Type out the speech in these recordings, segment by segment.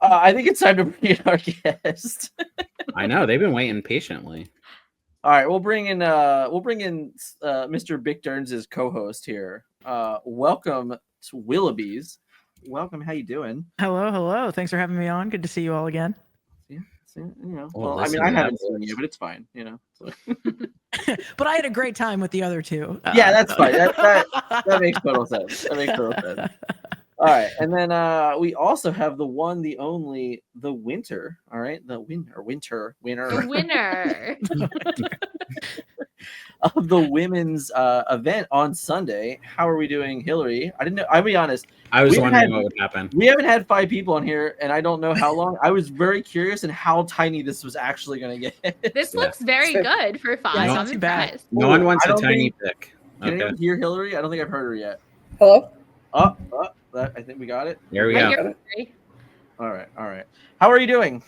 I think it's time to bring in our guest. I know they've been waiting patiently. All right, we'll bring in Mr. Bick Derns' co-host here. Welcome to Willoughby's. Welcome. How you doing? Hello. Thanks for having me on. Good to see you all again. Yeah, you know. Oh, Well, I mean, I haven't seen you, but it's fine. You know. So. But I had a great time with the other two. Yeah, that's fine. That makes total sense. All right, and then we also have the one, the only, the Winter. All right, the winner The winner of the women's event on Sunday. How are we doing, Hillary? I didn't know. I'll be honest. I was wondering what would happen. We haven't had 5 people on here, and I don't know how long. I was very curious in how tiny this was actually going to get. This looks very good for 5. Yeah, I'm impressed. No one wants a tiny pick. Can anyone hear Hillary? I don't think I've heard her yet. Hello? I think we got it. There we go. All right. How are you doing?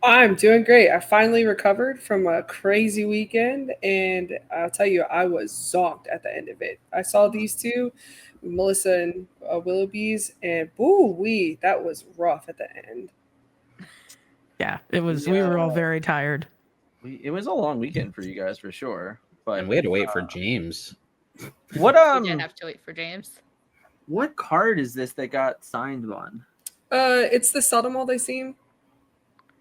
I'm doing great. I finally recovered from a crazy weekend, and I'll tell you, I was zonked at the end of it. I saw these two, Melissa and Willoughby's, and boo-wee, that was rough at the end. Yeah, it was. Yeah. We were all very tired. It was a long weekend for you guys, for sure. But and we had to wait for James. What We didn't have to wait for James. What card is this that got signed on? It's the Seldom All They Seem.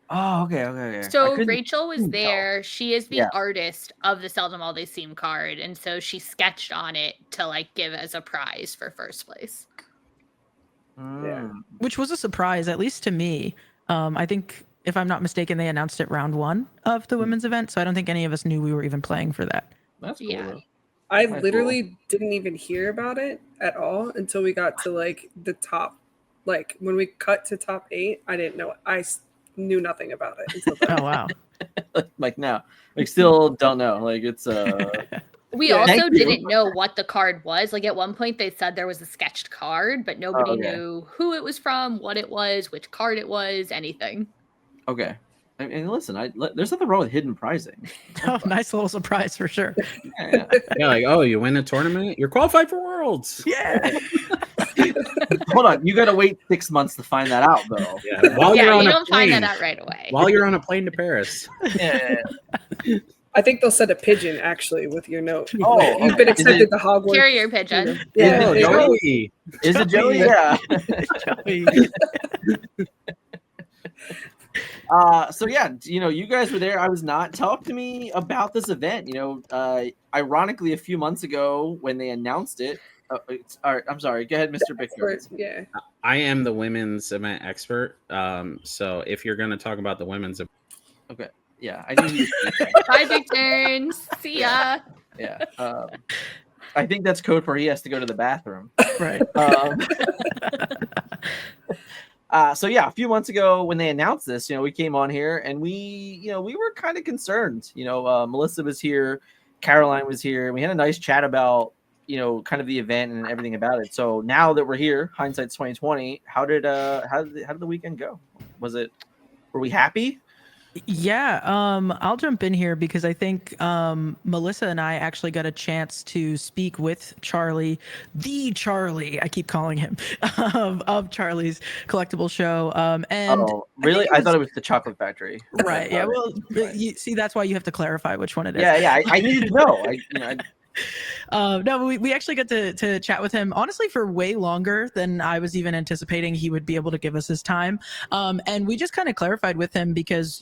Oh, okay. So Rachel was there. She is the artist of the Seldom All They Seem card, and so she sketched on it to give as a prize for first place. Yeah. Which was a surprise, at least to me. I think, if I'm not mistaken, they announced it round 1 of the women's event, so I don't think any of us knew we were even playing for that. That's cool. Yeah. I literally didn't even hear about it at all until we got to the top. When we cut to top 8, I didn't know. I knew nothing about it until then. Oh wow! Now, still don't know. It's We also didn't know what the card was. At one point, they said there was a sketched card, but nobody knew who it was from, what it was, which card it was, anything. Okay. I mean, listen, there's nothing wrong with hidden prizing. Oh, nice little surprise for sure. Yeah, you win a tournament, you're qualified for Worlds. Yeah. Hold on, you got to wait 6 months to find that out, though. Yeah, you don't find that out right away. While you're on a plane to Paris. Yeah. I think they'll send a pigeon actually with your note. Oh, you've been accepted to Hogwarts. Carrier pigeon. Yeah. Joey. Is it Joey? Yeah. Joey. So yeah, you guys were there. I was not. Talk to me about this event. Ironically, a few months ago when they announced it. All right, I'm sorry. Go ahead, Mr. Bickford. Yeah. I am the women's event expert. So if you're going to talk about the women's, okay. Yeah, I knew. Bye, Big Turns. See ya. Yeah. I think that's code for he has to go to the bathroom. Right. So yeah, a few months ago when they announced this, we came on here and we were kind of concerned. Melissa was here, Caroline was here, and we had a nice chat about, kind of the event and everything about it. So now that we're here, hindsight's 2020, how did the weekend go? Were we happy? Yeah, I'll jump in here because I think Melissa and I actually got a chance to speak with Charlie, the Charlie, I keep calling him, of Charlie's collectible show. And really? I thought it was the Chocolate Factory. Right. Yeah. Well, you see, that's why you have to clarify which one it is. Yeah. I needed to know. No, we actually got to chat with him, honestly, for way longer than I was even anticipating he would be able to give us his time. And we just kind of clarified with him because,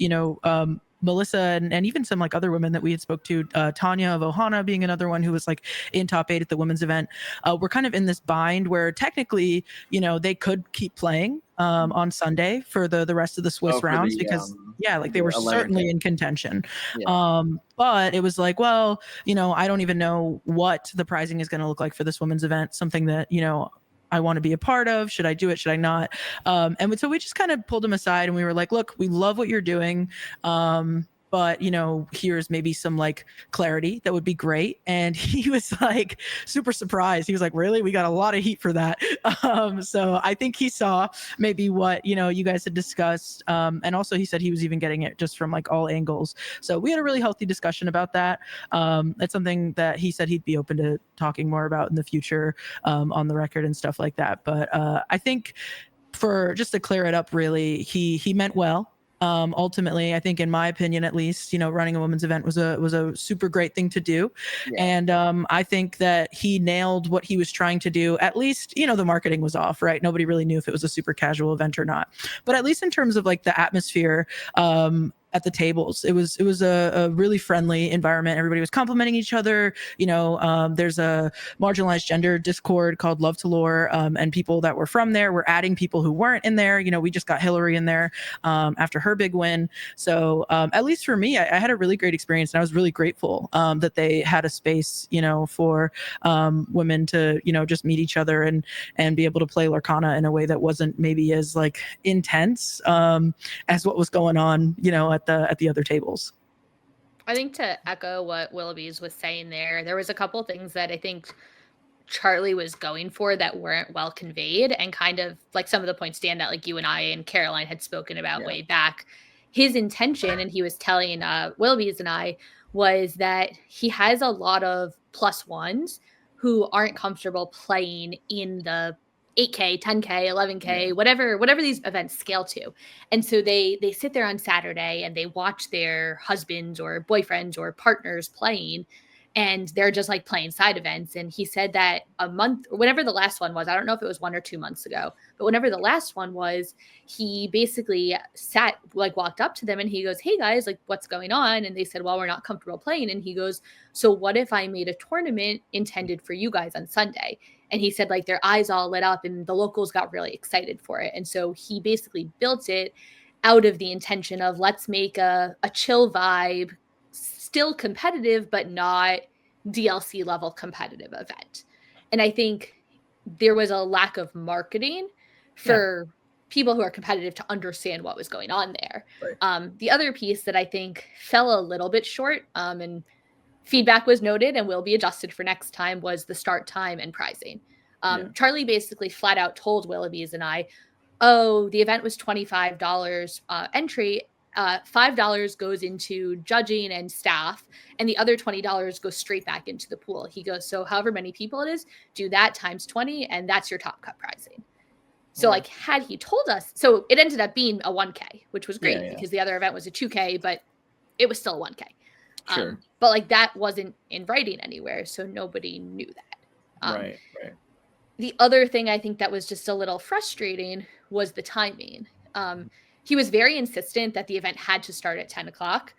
Melissa and even some other women that we had spoke to, Tanya of Ohana being another one who was in top 8 at the women's event. We're kind of in this bind where technically, they could keep playing on Sunday for the rest of the Swiss rounds because they were certainly in contention. Yeah. But it was I don't even know what the pricing is going to look like for this women's event, something that, I want to be a part of. Should I do it? Should I not? And so we just kind of pulled him aside and we were like, look, we love what you're doing. But, here's maybe some clarity that would be great. And he was super surprised. He was like, really? We got a lot of heat for that. So I think he saw maybe what, you guys had discussed. And also he said he was even getting it just from all angles. So we had a really healthy discussion about that. It's something that he said he'd be open to talking more about in the future on the record and stuff like that. But I think for just to clear it up, really, he meant well. Ultimately, I think, in my opinion, at least, running a women's event was a super great thing to do. Yeah. And I think that he nailed what he was trying to do. At least, the marketing was off, right? Nobody really knew if it was a super casual event or not. But at least in terms of like the atmosphere, at the tables, it was a really friendly environment. Everybody was complimenting each other. There's a marginalized gender Discord called Love to Lore, and people that were from there were adding people who weren't in there. We just got Hillary in there after her big win. So at least for me, I had a really great experience, and I was really grateful that they had a space, for women to, just meet each other and be able to play Lorcana in a way that wasn't maybe as like intense as what was going on, at the other tables. I think to echo what Willoughby's was saying there was a couple things that I think Charlie was going for that weren't well conveyed, and kind of like some of the points, Dan, that like you and I and Caroline had spoken about way back. His intention, and he was telling Willoughby's and I, was that he has a lot of +1s who aren't comfortable playing in the 8K, 10K, 11K, whatever these events scale to. And so they sit there on Saturday and they watch their husbands or boyfriends or partners playing, and they're just like playing side events. And he said that a month, or whenever the last one was, I don't know if it was 1 or 2 months ago, but whenever the last one was, he basically walked up to them and he goes, "Hey guys, like what's going on?" And they said, "Well, we're not comfortable playing." And he goes, "So what if I made a tournament intended for you guys on Sunday?" And he said like their eyes all lit up and the locals got really excited for it. And so he basically built it out of the intention of, let's make a chill vibe, still competitive, but not DLC level competitive event. And I think there was a lack of marketing for people who are competitive to understand what was going on there. Right. The other piece that I think fell a little bit short, and feedback was noted and will be adjusted for next time, was the start time and pricing. Charlie basically flat out told Willoughby's and I, the event was $25 entry. $5 goes into judging and staff, and the other $20 goes straight back into the pool. He goes, so however many people it is, do that times 20, and that's your top cut pricing. So like, had he told us, so it ended up being a 1K, which was great because the other event was a 2K, but it was still a 1K. Sure. But like that wasn't in writing anywhere, so nobody knew that. Right. The other thing I think that was just a little frustrating was the timing. He was very insistent that the event had to start at 10 o'clock.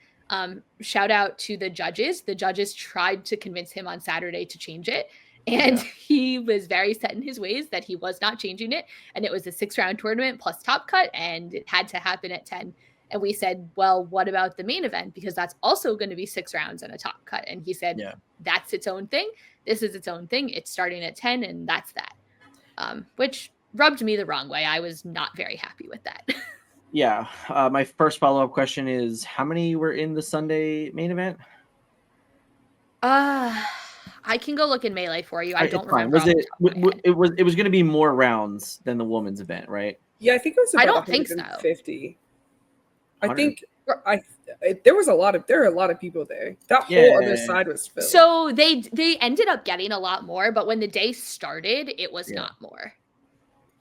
Shout out to the judges. The judges tried to convince him on Saturday to change it. And he was very set in his ways that he was not changing it. And it was a 6-round tournament plus top cut, and it had to happen at 10. And we said, well, what about the main event? Because that's also going to be 6 rounds and a top cut. And he said, that's its own thing. This is its own thing. It's starting at 10, and that's that. Which rubbed me the wrong way. I was not very happy with that. Yeah. My first follow-up question is, how many were in the Sunday main event? I can go look in Melee for you. I don't remember. Was it was going to be more rounds than the women's event, right? Yeah, I think it was about 150. I think there are a lot of people there. That whole other side was filled. So they ended up getting a lot more, but when the day started, it was not more.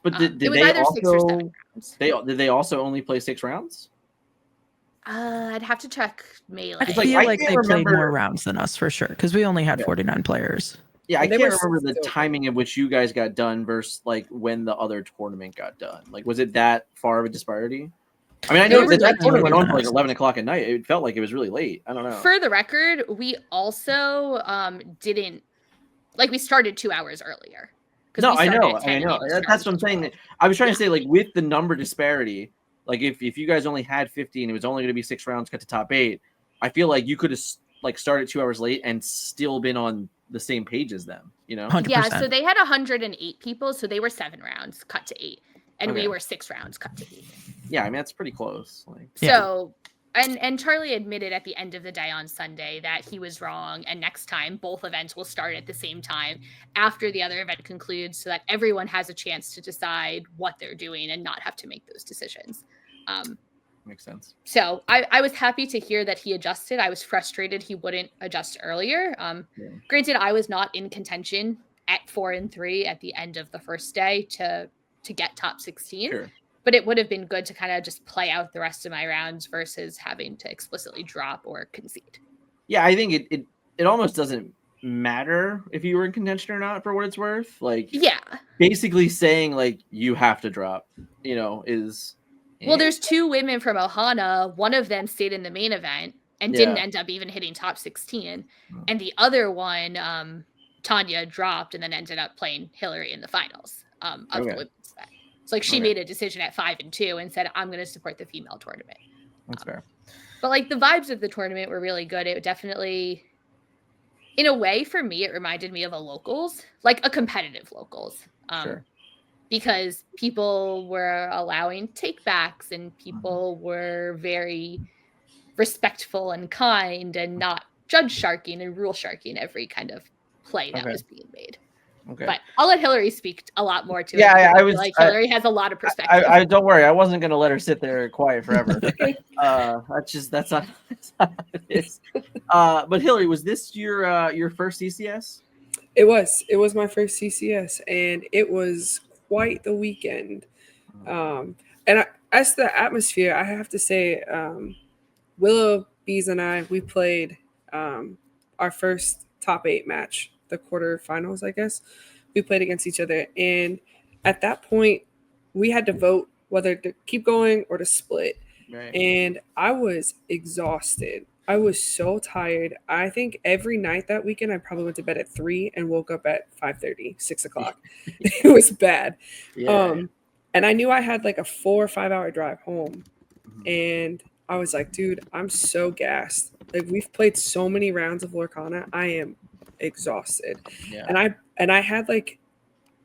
But did it was either also, 6 or 7 rounds. Did they also only play 6 rounds? I'd have to check Melee. I feel like they played more rounds than us for sure, because we only had 49 players. Yeah, I can't remember the timing at which you guys got done versus like when the other tournament got done. Like, was it that far of a disparity? I mean, I know that tournament went on for like 11 o'clock at night. It felt like it was really late. I don't know. For the record, we also didn't, like, we started 2 hours earlier. No, I know. That's what I'm saying. I was trying to say, like, with the number disparity, like if you guys only had 50 and it was only going to be 6 rounds cut to top 8, I feel like you could have like started 2 hours late and still been on the same page as them, you know? 100%. Yeah, so they had 108 people, so they were 7 rounds cut to 8, and we were 6 rounds cut to 8. Yeah, I mean, that's pretty close. Like, so, and Charlie admitted at the end of the day on Sunday that he was wrong, and next time both events will start at the same time after the other event concludes, so that everyone has a chance to decide what they're doing and not have to make those decisions. Makes sense. So I was happy to hear that he adjusted. I was frustrated he wouldn't adjust earlier. Granted, I was not in contention at 4 and 3 at the end of the first day to to get top 16. Sure. But it would have been good to kind of just play out the rest of my rounds versus having to explicitly drop or concede. Yeah, I think it almost doesn't matter if you were in contention or not, for what it's worth. Like, Yeah. basically saying like you have to drop, is well, there's 2 women from Ohana. One of them stayed in the main event and didn't end up even hitting top 16, and the other one, Tanya, dropped and then ended up playing Hillary in the finals of the women's event. So like she made a decision at 5 and 2 and said, I'm going to support the female tournament. That's fair. But like the vibes of the tournament were really good. It definitely, in a way, for me, it reminded me of a locals, like a competitive locals. Sure. Because people were allowing takebacks and people were very respectful and kind and not judge sharking and rule sharking every kind of play that was being made. Okay. But I'll let Hillary speak a lot more to it. Yeah, Hillary has a lot of perspective. I don't worry. I wasn't going to let her sit there quiet forever. That's not how it is. But Hillary, was this your first CCS? It was my first CCS, and it was quite the weekend. As the atmosphere, I have to say, Willow Bees and I, we played our first top 8 match, the quarterfinals, I guess. We played against each other, and at that point, we had to vote whether to keep going or to split. Right. And I was exhausted. I was so tired. I think every night that weekend, I probably went to bed at 3 and woke up at 5:30, 6 o'clock. It was bad. Yeah. And I knew I had like a 4 or 5 hour drive home. And I was like, dude, I'm so gassed. Like, we've played so many rounds of Lorcana. I am exhausted. Yeah. And I had like,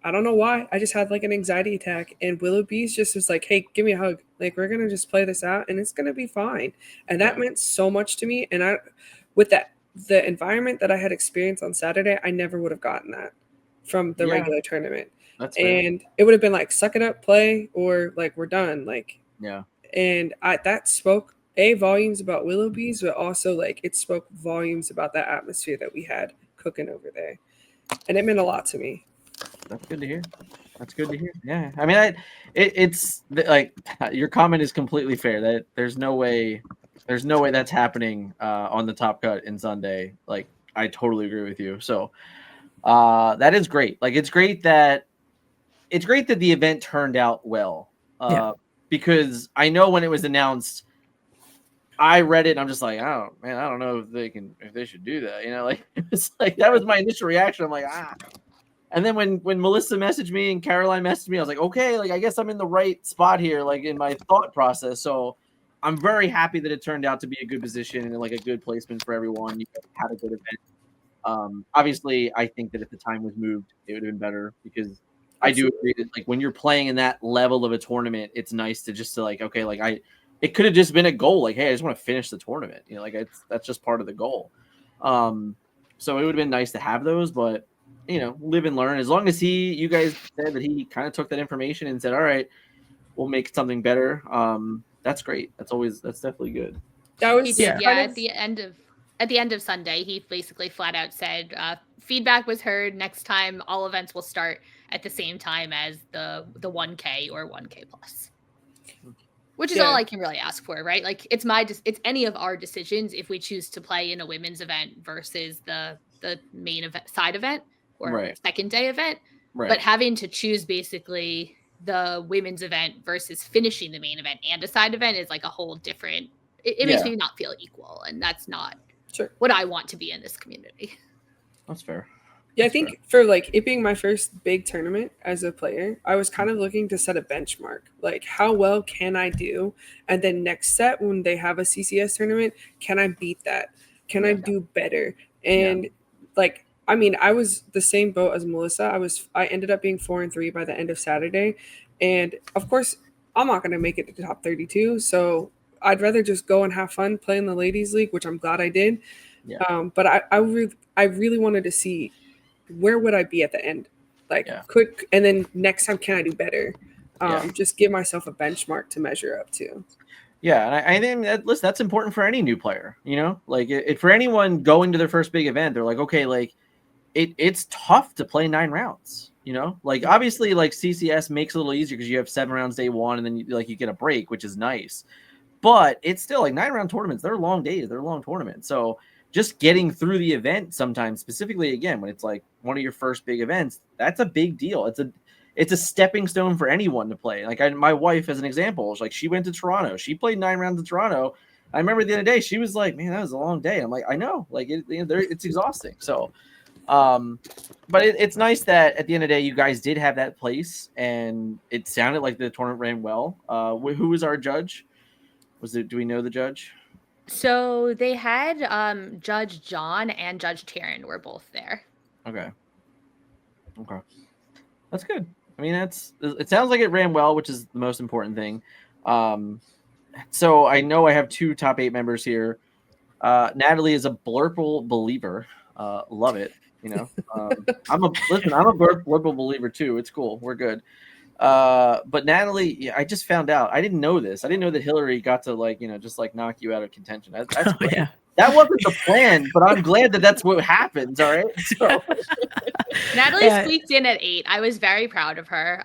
I don't know why. I just had like an anxiety attack, and Willoughby's just was like, hey, give me a hug. Like, we're going to just play this out and it's going to be fine. And that meant so much to me. And with the environment that I had experienced on Saturday, I never would have gotten that from the regular tournament. That's fair. And it would have been like, suck it up, play, or like, we're done. Like, yeah. And that spoke volumes about Willoughby's, but also like it spoke volumes about that atmosphere that we had cooking over there. And it meant a lot to me. That's good to hear. That's good to hear. Yeah. I mean, it's like your comment is completely fair. That there's no way that's happening on the Top Cut in Sunday. Like, I totally agree with you. So that is great. Like, it's great that the event turned out well. Because I know when it was announced, I read it and I'm just like, I don't know if they should do that. Like, it was like, that was my initial reaction. I'm like, And then when Melissa messaged me and Caroline messaged me, I was like, okay, like, I guess I'm in the right spot here, like, in my thought process. So I'm very happy that it turned out to be a good position and like a good placement for everyone. You had a good event. Obviously, I think that if the time was moved, it would have been better, because I do agree that like when you're playing in that level of a tournament, it's nice to just like, okay, like it could have just been a goal. Like, hey, I just want to finish the tournament. Like that's just part of the goal. So it would have been nice to have those, but live and learn. As long as you guys said that he kind of took that information and said, all right, we'll make something better. That's great. That's definitely good. That was he did, at the end of Sunday, he basically flat out said, feedback was heard. Next time, all events will start at the same time as the 1K or 1K plus, which is all I can really ask for, right? Like, it's any of our decisions if we choose to play in a women's event versus the main event, side event, or second day event. Right. But having to choose basically the women's event versus finishing the main event and a side event is like a whole different. It makes me not feel equal, and that's not what I want to be in this community. That's fair. Yeah, I think for like it being my first big tournament as a player, I was kind of looking to set a benchmark. Like, how well can I do? And then next set, when they have a CCS tournament, can I beat that? Can I do better? And like, I mean, I was the same boat as Melissa. I ended up being 4-3 by the end of Saturday. And of course, I'm not going to make it to the top 32. So I'd rather just go and have fun playing the ladies league, which I'm glad I did. Yeah. But I really wanted to see, where would I be at the end? Like, and then next time, can I do better? Just give myself a benchmark to measure up to. Yeah, and I think that's important for any new player. Like for anyone going to their first big event, they're like, okay, like it's tough to play 9 rounds. Like obviously like CCS makes it a little easier because you have 7 rounds day one and then you get a break, which is nice. But it's still like 9-round tournaments. They're long days. They're long tournaments. So just getting through the event sometimes, specifically again when it's like one of your first big events, that's a big deal. It's a stepping stone for anyone to play. Like my wife, as an example, she went to Toronto. She played 9 rounds in Toronto. I remember the other day she was like, "Man, that was a long day." I'm like, "I know, like it's exhausting." So, but it's nice that at the end of the day, you guys did have that place, and it sounded like the tournament ran well. Who was our judge? Do we know the judge? So they had Judge John and Judge Taryn were both there. Okay, that's good. I mean, it sounds like it ran well, which is the most important thing. So I know I have 2 top 8 members here. Natalie is a Blurple believer. Love it. I'm a Blurple believer too. It's cool. We're good. But Natalie, I just found out. I didn't know this. I didn't know that Hillary got to just knock you out of contention. That's great. Yeah. That wasn't the plan, but I'm glad that that's what happens. All right. So. Natalie squeaked in at 8. I was very proud of her.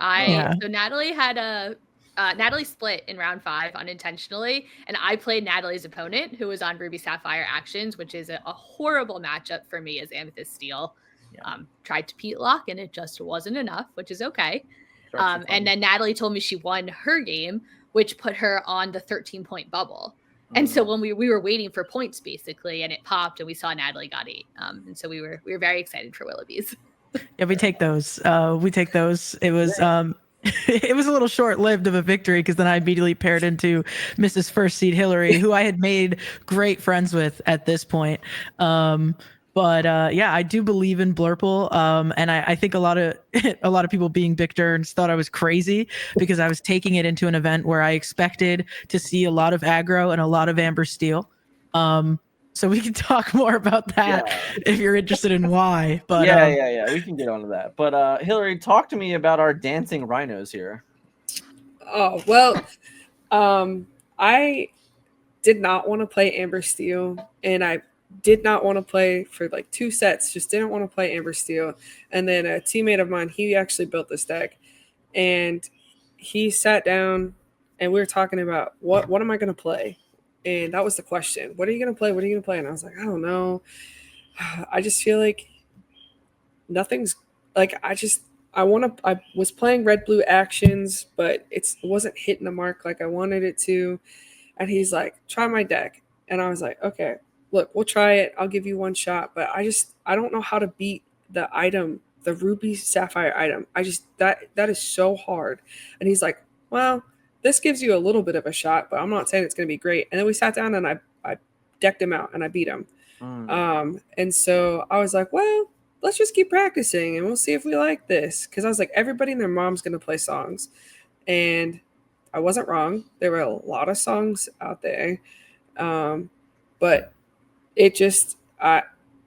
So Natalie had Natalie split in round 5 unintentionally, and I played Natalie's opponent, who was on Ruby Sapphire Actions, which is a horrible matchup for me as Amethyst Steel. Yeah. Tried to Pete Lock, and it just wasn't enough, which is okay. And then Natalie told me she won her game, which put her on the 13-point bubble. And so when we were waiting for points basically, and it popped, and we saw Natalie got 8. And so we were very excited for Willoughby's. Yeah, we take those. It was it was a little short-lived of a victory because then I immediately paired into Mrs. First Seed Hillary, who I had made great friends with at this point. But I do believe in Blurple, and I think a lot of people being big turns thought I was crazy because I was taking it into an event where I expected to see a lot of aggro and a lot of Amber Steel. So we can talk more about that if you're interested in why. But we can get onto that. But Hillary, talk to me about our dancing rhinos here. Oh well, I did not want to play Amber Steel, and I did not want to play for 2 sets. Just didn't want to play Amber Steel. And then a teammate of mine, he actually built this deck, and he sat down, and we were talking about what am I going to play. And that was the question. What are you going to play? What are you going to play? And I was like, I don't know. I just feel like nothing's I was playing red blue actions, but it wasn't hitting the mark like I wanted it to. And he's like, try my deck. And I was like, okay, look, we'll try it. I'll give you one shot. But I don't know how to beat the item, the Ruby Sapphire item. That is so hard. And he's like, well, this gives you a little bit of a shot, but I'm not saying it's going to be great. And then we sat down and I decked him out and I beat him. And so I was like, well, let's just keep practicing and we'll see if we like this. Because I was like, everybody and their mom's going to play songs. And I wasn't wrong. There were a lot of songs out there. But it just,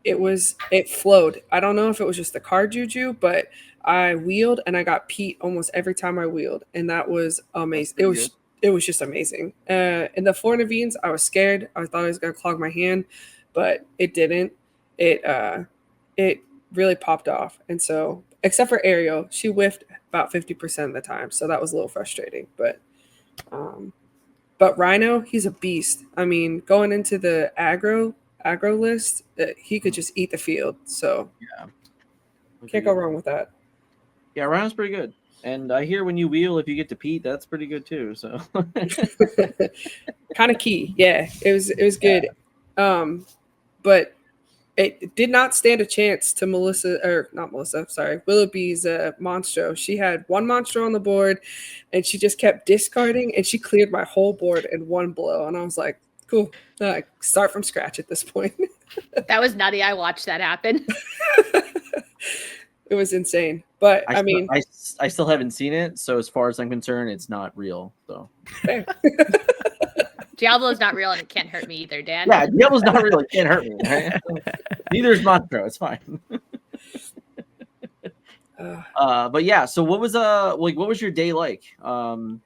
it flowed. I don't know if it was just the card juju, but I wheeled and I got Pete almost every time I wheeled. And that was amazing. It was just amazing. In the 4 Naveen's, I was scared. I thought I was going to clog my hand, but it didn't. It really popped off. And so, except for Ariel, she whiffed about 50% of the time. So that was a little frustrating, but Rhino, he's a beast. I mean, going into the aggro list, he could just eat the field. So can't go wrong with that. Yeah, Rhino's pretty good. And I hear when you wheel, if you get to Pete, that's pretty good too. So kind of key. Yeah, it was good. But it did not stand a chance to Willoughby's Monstro. She had 1 Monstro on the board, and she just kept discarding, and she cleared my whole board in 1 blow. And I was like, cool. Start from scratch at this point. That was nutty. I watched that happen. It was insane. But I still haven't seen it. So as far as I'm concerned, it's not real. So Diablo's not real and it can't hurt me either, Dan. Yeah, Diablo's not real. It can't hurt me. Right? Neither is Monstro. It's fine. But yeah, so what was your day like?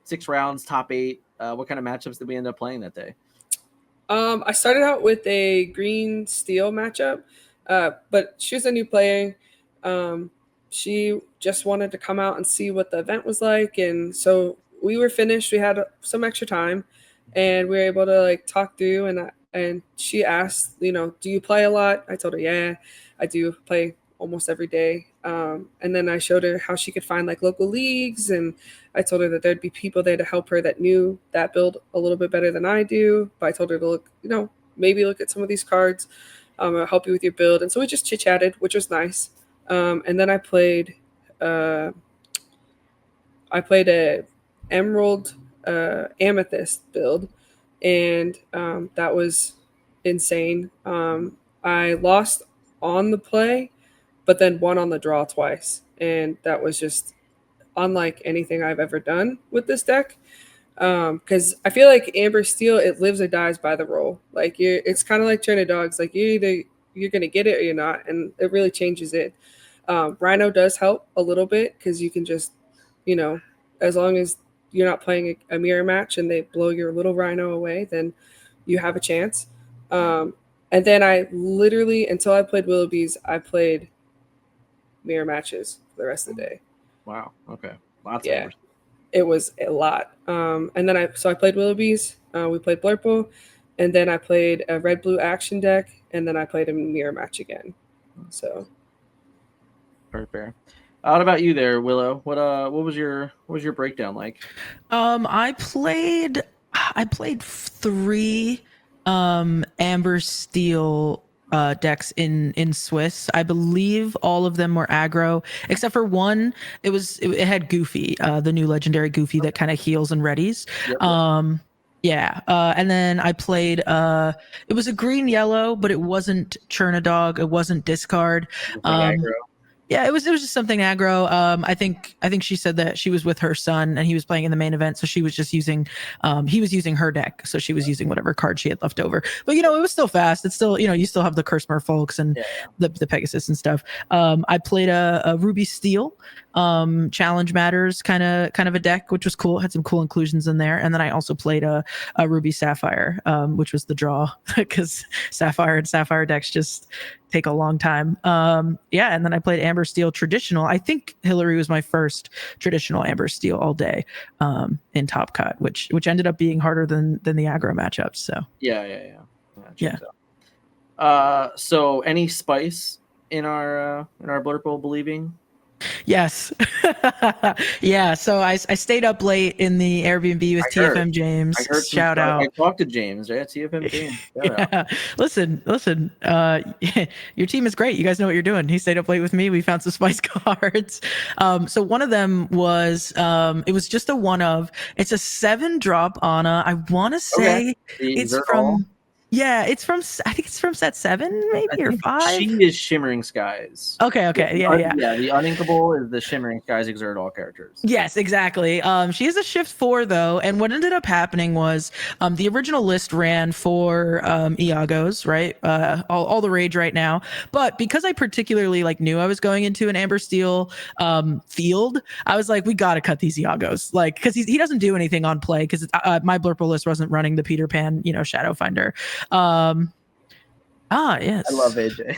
6 rounds, top 8. What kind of matchups did we end up playing that day? I started out with a green steel matchup, but she was a new player. she just wanted to come out and see what the event was like, and so we were finished. We had some extra time, and we were able to like talk through. And she asked, do you play a lot? I told her, yeah, I do play almost every day. And then I showed her how she could find like local leagues, and I told her that there'd be people there to help her that knew that build a little bit better than I do. But I told her to look, maybe look at some of these cards. I'll help you with your build. And so we just chit chatted, which was nice. And then I played a Emerald Amethyst build, and that was insane. I lost on the play, but then won on the draw twice, and that was just unlike anything I've ever done with this deck. Because I feel like Amber Steel, it lives or dies by the roll. Like it's kind of like Turn of Dogs. Like you're gonna get it or you're not, and it really changes it. Rhino does help a little bit because you can just, as long as you're not playing a mirror match and they blow your little Rhino away, then you have a chance. And then I literally, until I played Willoughby's, I played mirror matches for the rest of the day. Wow. Okay. Lots Yeah. of It was a lot. And then I played Willoughby's, we played Blurple, and then I played a red-blue action deck, and then I played a mirror match again. So fair. What about you there, Willow? What was your breakdown like? I played 3 Amber Steel decks in Swiss. I believe all of them were aggro, except for one. It had Goofy, the new legendary Goofy that kind of heals and readies. Yep. Yeah. And then I played it was a green yellow, but it wasn't Churn a Dog, it wasn't discard. Aggro. Yeah, it was just something aggro. I think she said that she was with her son and he was playing in the main event, so she was just using he was using her deck, so she was using whatever card she had left over. But it was still fast. It's still, you still have the Curse Merfolks and the Pegasus and stuff. I played a Ruby Steel challenge matters kind of a deck, which was cool. It had some cool inclusions in there. And then I also played a Ruby Sapphire, which was the draw because Sapphire and Sapphire decks just take a long time. And then I played Amber Steel traditional. I think Hillary was my first traditional Amber Steel all day in Top Cut, which ended up being harder than the aggro matchups. So yeah. So any spice in our Blurple believing? Yes. Yeah. So I stayed up late in the Airbnb with TFM James. I heard shout out. I talked to James. Yeah, TFM James. Yeah. Listen. Your team is great. You guys know what you're doing. He stayed up late with me. We found some spice cards. So one of them was it was just a one of. It's a 7-drop Ana. I want to say it's from. Yeah, I think it's from set 7, maybe, or 5. She is Shimmering Skies. Okay, yeah. Yeah, the Uninkable is the Shimmering Skies Exert all characters. Yes, exactly. She is a shift 4 though, and what ended up happening was the original list ran for Iago's, right? All the rage right now. But because I particularly knew I was going into an Amber Steel field, I was like, we got to cut these Iago's, because he doesn't do anything on play because my Blurple list wasn't running the Peter Pan, Shadow Finder. Yes. I love AJ.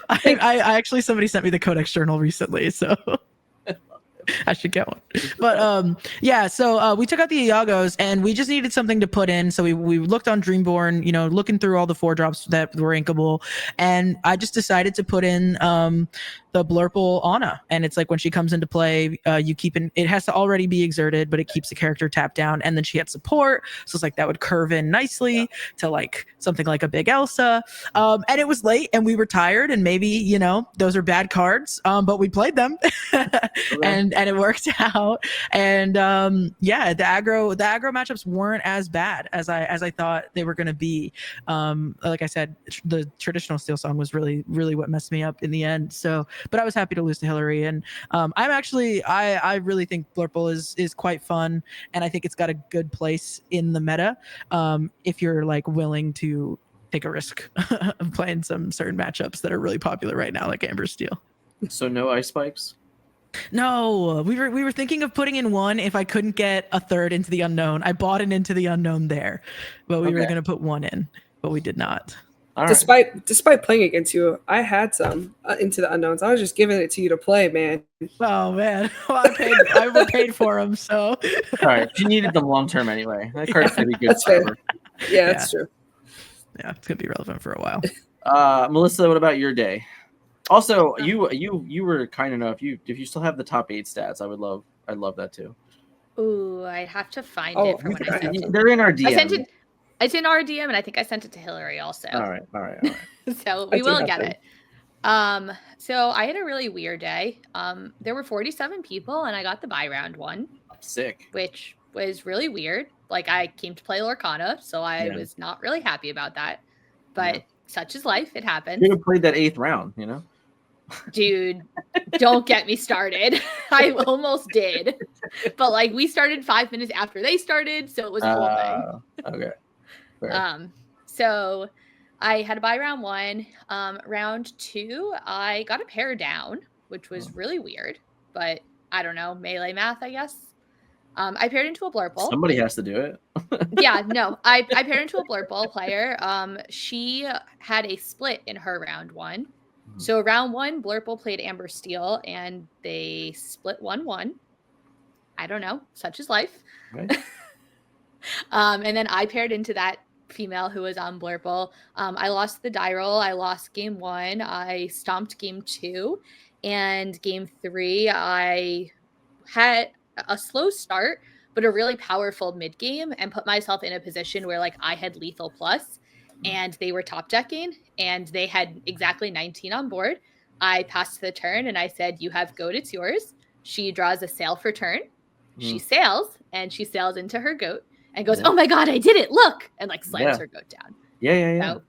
I actually, somebody sent me the Codex Journal recently, so I should get one. But so we took out the Iago's and we just needed something to put in. So we looked on Dreamborn, looking through all the 4-drops that were inkable, and I just decided to put in the Blurple Ana, and it's when she comes into play, you keep it has to already be exerted, but it keeps the character tapped down, and then she had support, so it's that would curve in nicely to something like a big Elsa. And it was late and we were tired, and maybe those are bad cards, but we played them. and it worked out. And the aggro matchups weren't as bad as I thought they were going to be. Like I said, the traditional Steel Song was really what messed me up in the end. So, but I was happy to lose to Hillary, and I really think Blurple is quite fun, and I think it's got a good place in the meta if you're willing to take a risk of playing some certain matchups that are really popular right now, like Amber Steel. So no ice spikes? No, we were thinking of putting in one if I couldn't get a third Into the Unknown. I bought an Into the Unknown there, but we were going to put one in, but we did not. All right. Despite playing against you, I had some Into the Unknowns. I was just giving it to you to play, man. Oh man, well, I paid for them, so. All right. She needed them long term anyway. That card's gonna be good. That's fair. forever. Yeah, that's true. Yeah, it's gonna be relevant for a while. Melissa, what about your day? Also, you were kind enough. If you still have the top 8 stats, I'd love that too. Ooh, I'd have to find Oh, it for when I sent it. They're in our DM. I sent it. It's in our DM, and I think I sent it to Hillary also. All right. So we will get it. So I had a really weird day. There were 47 people, and I got the buy round 1. Sick. Which was really weird. Like, I came to play Lorcana, so I was not really happy about that. But such is life. It happens. You have played that 8th round, you know? Dude, don't get me started. I almost did. But, like, we started 5 minutes after they started, so it was a whole thing. Okay. Fair. So I had to buy round 1. Round 2, I got a pair down, which was really weird. But I don't know, melee math, I guess. I paired into a Blurple. Somebody has to do it. Yeah, no, I paired into a Blurple player. She had a split in her round 1. So round 1, Blurple played Amber Steel, and they split 1-1. I don't know, such is life. Right. And then I paired into that female who was on Blurple. I lost the die roll. I lost game 1. I stomped game 2. And game 3, I had a slow start, but a really powerful mid game, and put myself in a position where, like, I had lethal plus, and they were top decking, and they had exactly 19 on board. I passed the turn, and I said, "You have goat, it's yours." She draws a sail for turn. She sails, and she sails into her goat, and goes, "Oh my god, I did it! Look!" and like slams her goat down. Yeah. So,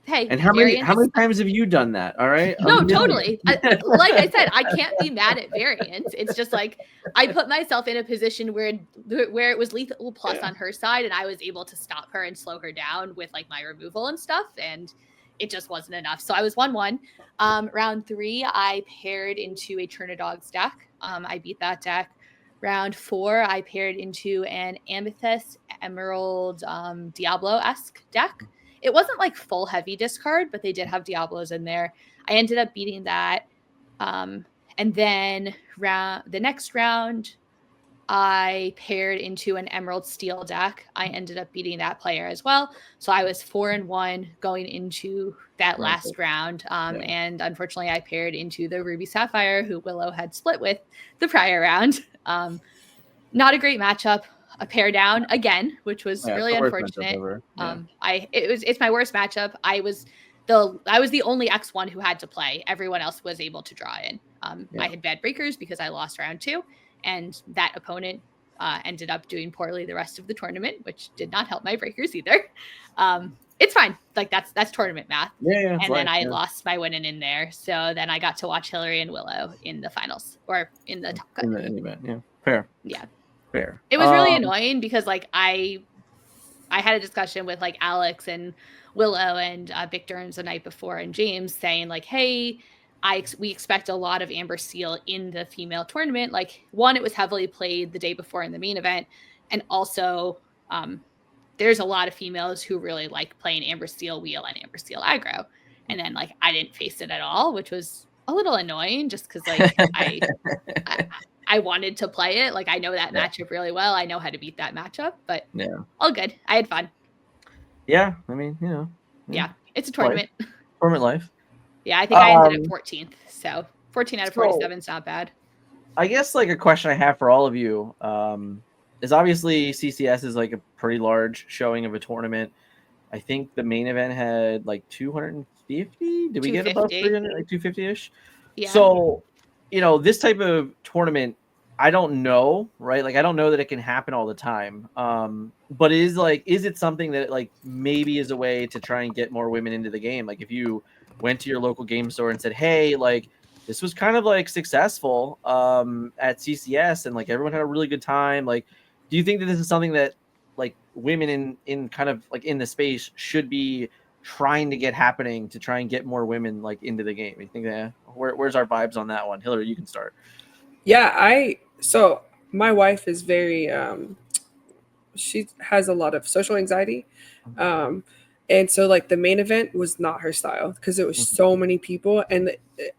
hey, and how many times have you done that? All right. No, totally. Like I said, I can't be mad at variance. It's just like I put myself in a position where it was lethal plus on her side, and I was able to stop her and slow her down with like my removal and stuff, and it just wasn't enough. So I was 1-1. Round 3, I paired into a Chronicles deck. I beat that deck. Round 4, I paired into an Amethyst Emerald Diablo-esque deck. It wasn't like full heavy discard, but they did have Diablos in there. I ended up beating that. And then the next round, I paired into an Emerald Steel deck. I ended up beating that player as well. So I was 4-1 going into that last round. And unfortunately, I paired into the Ruby Sapphire, who Willow had split with the prior round. Not a great matchup. A pair down again, which was really unfortunate. It's my worst matchup. I was the only X1 who had to play. Everyone else was able to draw in. I had bad breakers because I lost round 2, and that opponent ended up doing poorly the rest of the tournament, which did not help my breakers either. It's fine. Like that's tournament math. And then I lost my winning in there. So then I got to watch Hillary and Willow in the finals or in the top cut. In the event, yeah. Fair. Yeah. Fair. It was really annoying because like I had a discussion with like Alex and Willow and Vic Durns the night before, and James saying like, hey, we expect a lot of Amber Steel in the female tournament. Like, one, it was heavily played the day before in the main event, and also there's a lot of females who really like playing Amber Steel wheel and Amber Steel aggro, and then like I didn't face it at all, which was a little annoying just because like I wanted to play it. Like, I know that matchup really well. I know how to beat that matchup, but all good. I had fun. Yeah. I mean, you know. Yeah. It's a tournament. Tournament life. Yeah. I think I ended at 14th. So 14 out of 47 is not bad. I guess like a question I have for all of you is obviously CCS is like a pretty large showing of a tournament. I think the main event had like 250. Did we get above 300? Like 250-ish? Yeah. So, you know, this type of tournament, I don't know, right? Like, I don't know that it can happen all the time. But is it something that like maybe is a way to try and get more women into the game? Like, if you went to your local game store and said, hey, like, this was kind of like successful at CCS and like everyone had a really good time. Like, do you think that this is something that like women in kind of like in the space should be trying to get happening to try and get more women like into the game? You think that where's our vibes on that one? Hillary, you can start. Yeah, so my wife is very she has a lot of social anxiety, And so like the main event was not her style because it was so many people. And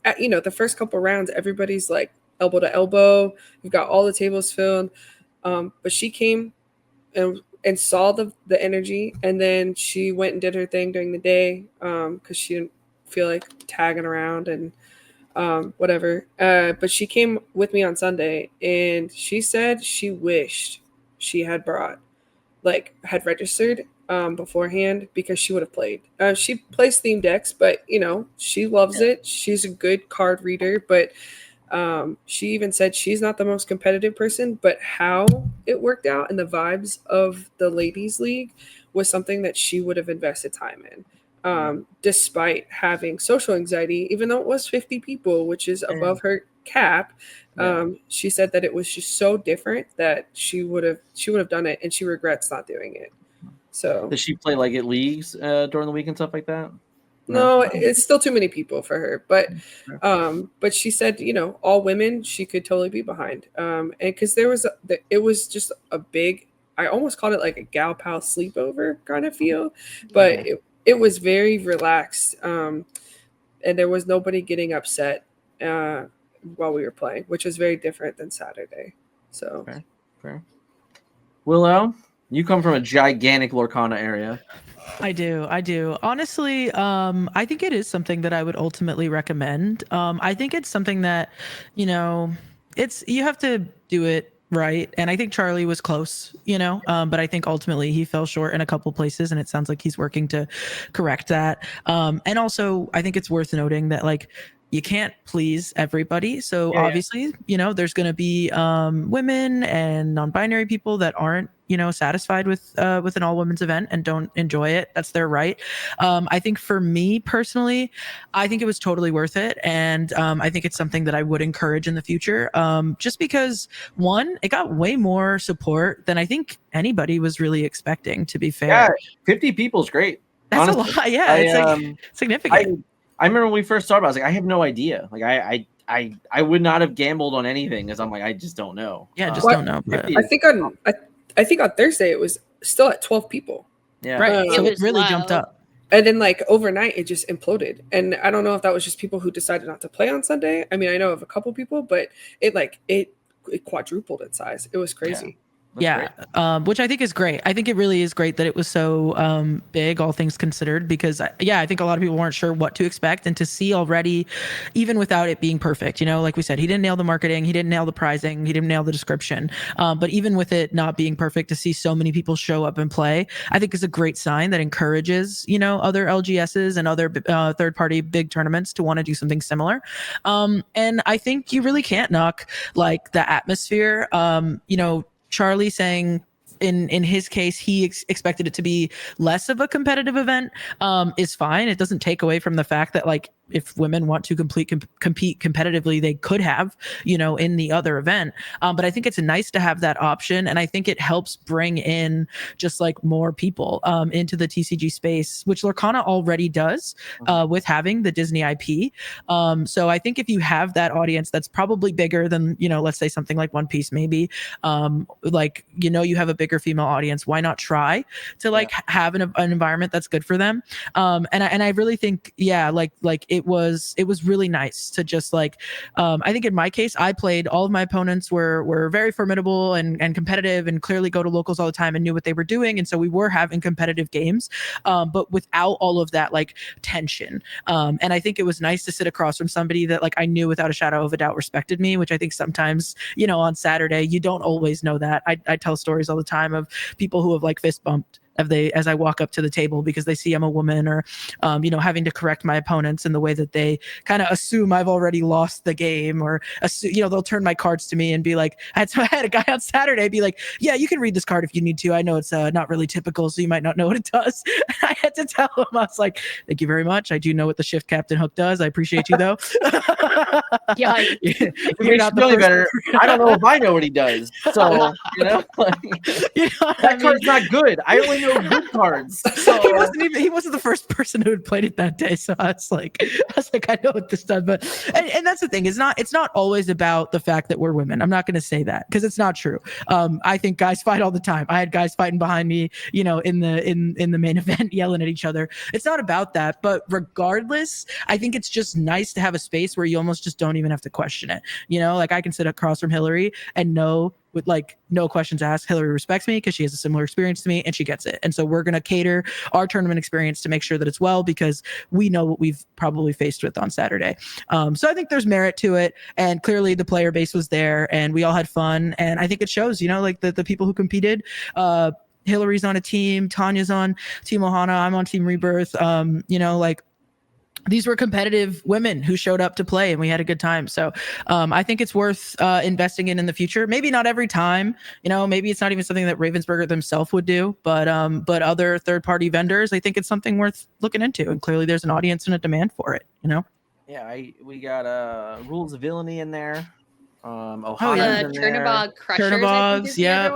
the first couple rounds, everybody's like elbow to elbow. We've got all the tables filled. But she came and saw the energy, and then she went and did her thing during the day because she didn't feel like tagging around and whatever. But she came with me on Sunday, and she said she wished she had had registered beforehand because she would have played. She plays theme decks, but she loves it. She's a good card reader, but she even said she's not the most competitive person, but how it worked out and the vibes of the ladies league was something that she would have invested time in, despite having social anxiety, even though it was 50 people, which is above her cap. She said that it was just so different that she would have done it, and she regrets not doing it. So does she play like at leagues during the week and stuff like that? No, it's still too many people for her. But she said, all women she could totally be behind. And because it was just a big, I almost called it like a gal pal sleepover kind of feel, but it was very relaxed. And there was nobody getting upset while we were playing, which was very different than Saturday. So, okay. Willow, you come from a gigantic Lorcana area. I do. Honestly, I think it is something that I would ultimately recommend. I think it's something that, you have to do it right. And I think Charlie was close, but I think ultimately he fell short in a couple places, and it sounds like he's working to correct that. And also I think it's worth noting that you can't please everybody. So obviously, there's going to be women and non-binary people that aren't, satisfied with an all-women's event and don't enjoy it. That's their right. I think for me personally, I think it was totally worth it. And I think it's something that I would encourage in the future. Just because, one, it got way more support than I think anybody was really expecting, to be fair. Yeah, 50 people is great. That's honestly. a lot. Yeah, it's significant. I remember when we first started, I was like, I have no idea. Like I would not have gambled on anything because I'm like, I just don't know. Yeah, don't know. But I think on Thursday it was still at 12 people. Yeah. Right. So it really low. jumped up. And then overnight it just imploded. And I don't know if that was just people who decided not to play on Sunday. I mean, I know of a couple people, but it quadrupled in size. It was crazy. Which I think is great. I think it really is great that it was so big, all things considered, because I think a lot of people weren't sure what to expect, and to see already, even without it being perfect, like we said, he didn't nail the marketing, he didn't nail the pricing, he didn't nail the description. But even with it not being perfect, to see so many people show up and play, I think is a great sign that encourages, other LGSs and other third-party big tournaments to want to do something similar. And I think you really can't knock the atmosphere. Charlie saying in his case, he expected it to be less of a competitive event is fine. It doesn't take away from the fact that if women want to compete competitively, they could have, in the other event. But I think it's nice to have that option. And I think it helps bring in just more people into the TCG space, which Lorcana already does with having the Disney IP. So I think if you have that audience that's probably bigger than, let's say something like One Piece, maybe, you have a bigger female audience, why not try to have an environment that's good for them? And I really think, it was really nice to just I think in my case, I played, all of my opponents were very formidable and competitive and clearly go to locals all the time and knew what they were doing. And so we were having competitive games, but without all of that tension. And I think it was nice to sit across from somebody that I knew without a shadow of a doubt respected me, which I think sometimes, on Saturday, you don't always know that. I tell stories all the time of people who have fist bumped as I walk up to the table because they see I'm a woman, or having to correct my opponents in the way that they kind of assume I've already lost the game, or they'll turn my cards to me and be like, I had a guy on Saturday be like, yeah, you can read this card if you need to. I know it's not really typical, so you might not know what it does. And I had to tell him, I was like, thank you very much. I do know what the shift captain hook does. I appreciate you though. Yeah, you're not the better. I don't know if I know what he does. So that card's not good. I only know no good cards. So he wasn't the first person who had played it that day. So I was like, I know what this does. But and that's the thing. It's not always about the fact that we're women. I'm not going to say that because it's not true. I think guys fight all the time. I had guys fighting behind me, you know, in the main event, yelling at each other. It's not about that. But regardless, I think it's just nice to have a space where you almost just don't even have to question it. You know, like I can sit across from Hillary and know with like no questions asked, Hillary respects me because she has a similar experience to me and she gets it. And so we're going to cater our tournament experience to make sure that it's well because we know what we've probably faced with on Saturday. So I think there's merit to it. And clearly the player base was there and we all had fun. And I think it shows, you know, like the people who competed, Hillary's on a team, Tanya's on Team Ohana, I'm on Team Rebirth. You know, like these were competitive women who showed up to play and we had a good time. So I think it's worth investing in the future. Maybe not every time, you know, maybe it's not even something that Ravensburger themselves would do, but other third-party vendors, I think it's something worth looking into. And clearly there's an audience and a demand for it, you know? Yeah, we got Rules of Villainy in there. yeah. Chernobog Crushers. Chernobogs, yeah.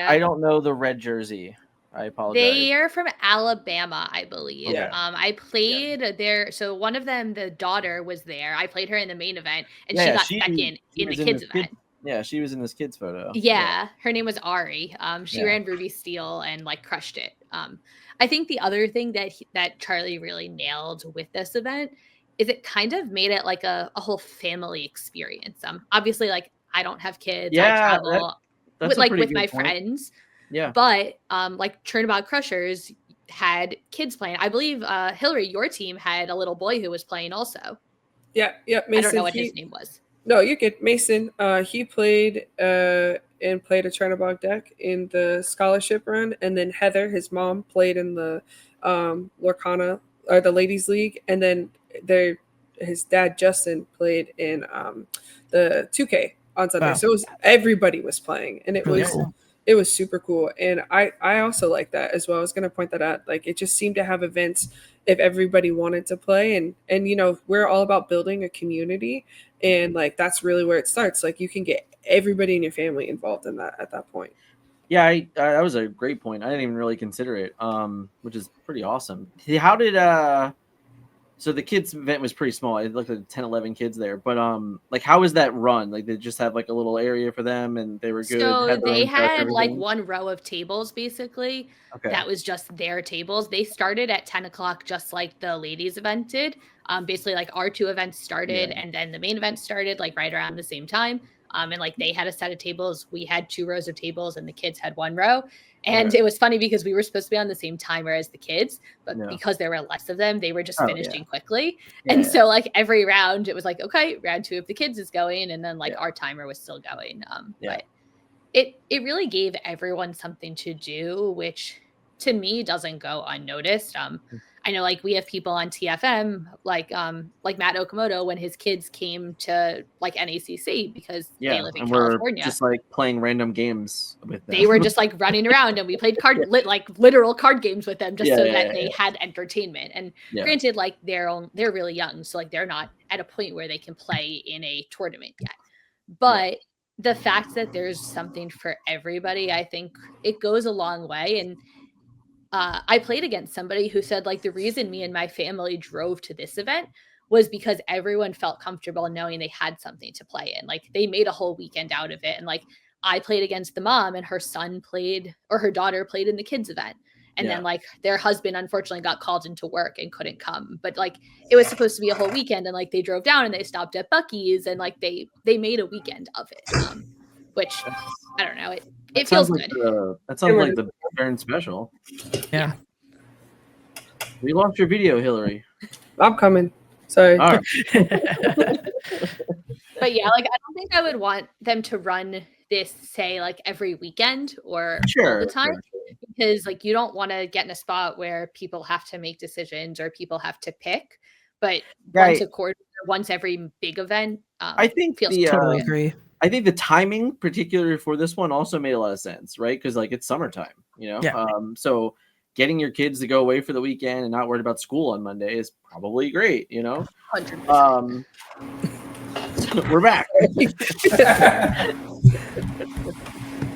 I don't know the red jersey. I apologize. They are from Alabama, I believe. Okay. I played there. So one of them, the daughter, was there. I played her in the main event, and she got second in the kids event. Yeah, she was in this kids photo. Yeah, her name was Ari. She ran Ruby Steel and like crushed it. I think the other thing that Charlie really nailed with this event is it kind of made it like a whole family experience. Obviously, like I don't have kids. I travel with my friends. Yeah. But like Chernobog Crushers had kids playing. I believe Hillary, your team had a little boy who was playing also. Yeah. Mason, I don't know what his name was. No, you're good. Mason, he played and played a Chernobog deck in the scholarship run, and then Heather, his mom, played in the Lorcana or the Ladies League, and then his dad Justin played in the 2K on Sunday. Wow. So everybody was playing, and it was. Cool. It was super cool. And I also like that as well. I was going to point that out. Like, it just seemed to have events if everybody wanted to play. And, you know, we're all about building a community. And, like, that's really where it starts. Like, you can get everybody in your family involved in that at that point. Yeah, that was a great point. I didn't even really consider it, which is pretty awesome. How did so the kids event was pretty small. It looked like 10, 11 kids there. But like, how was that run? Like, they just have like a little area for them and they were good. So they had like one row of tables basically. Okay. That was just their tables. They started at 10 o'clock, just like the ladies event did. Basically like our two events started and then the main event started like right around the same time. And like they had a set of tables. We had 2 rows of tables and the kids had 1 row. And it was funny because we were supposed to be on the same timer as the kids, but because there were less of them, they were just finishing quickly. And so like every round, it was like, okay, round 2 of the kids is going. And then like our timer was still going. But it really gave everyone something to do, which to me doesn't go unnoticed. I know like we have people on TFM, like Matt Okamoto, when his kids came to like NACC because they live in California. We're just like playing random games with them. They were just like running around and we played literal card games with them just so that they had entertainment. And granted, like they're really young. So like they're not at a point where they can play in a tournament yet. But the fact that there's something for everybody, I think it goes a long way. And I played against somebody who said, like, the reason me and my family drove to this event was because everyone felt comfortable knowing they had something to play in. Like, they made a whole weekend out of it. And, like, I played against the mom and her son played, or her daughter played in the kids event. And then, like, their husband unfortunately got called into work and couldn't come. But, like, it was supposed to be a whole weekend. And, like, they drove down and they stopped at Buc-ee's and, like, they made a weekend of it. Which, I don't know, it feels good. That sounds like the Burn special. Yeah. We lost your video, Hillary. I'm coming. Sorry. All right. But yeah, like I don't think I would want them to run this, say, like every weekend or all the time. Because like you don't want to get in a spot where people have to make decisions or people have to pick. But once a quarter, once every big event, I think totally agree. I think the timing, particularly for this one, also made a lot of sense, right? Because like it's summertime, you know. Yeah. So getting your kids to go away for the weekend and not worried about school on Monday is probably great, you know. 100%. We're back.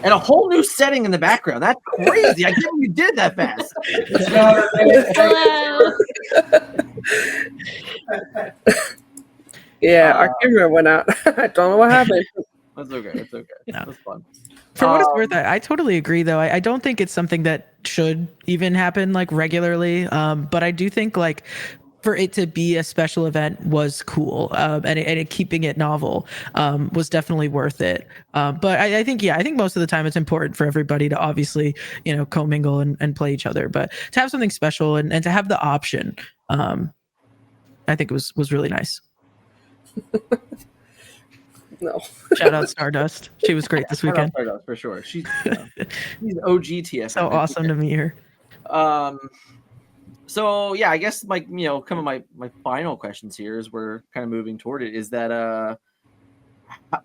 and a whole new setting in the background. That's crazy. I can't believe you did that fast. Hello. Yeah, our camera went out. I don't know what happened. That's okay. It's okay. No. That's fun. For what it's worth, I totally agree, though. I don't think it's something that should even happen like regularly. But I do think like for it to be a special event was cool, and keeping it novel was definitely worth it. But I think most of the time it's important for everybody to obviously commingle and play each other. But to have something special and to have the option, I think was really nice. No. Shout out Stardust. She was great this weekend. Stardust, for sure. She's OG TS. So awesome to meet her. So yeah, I guess my my final questions here as we're kind of moving toward it is that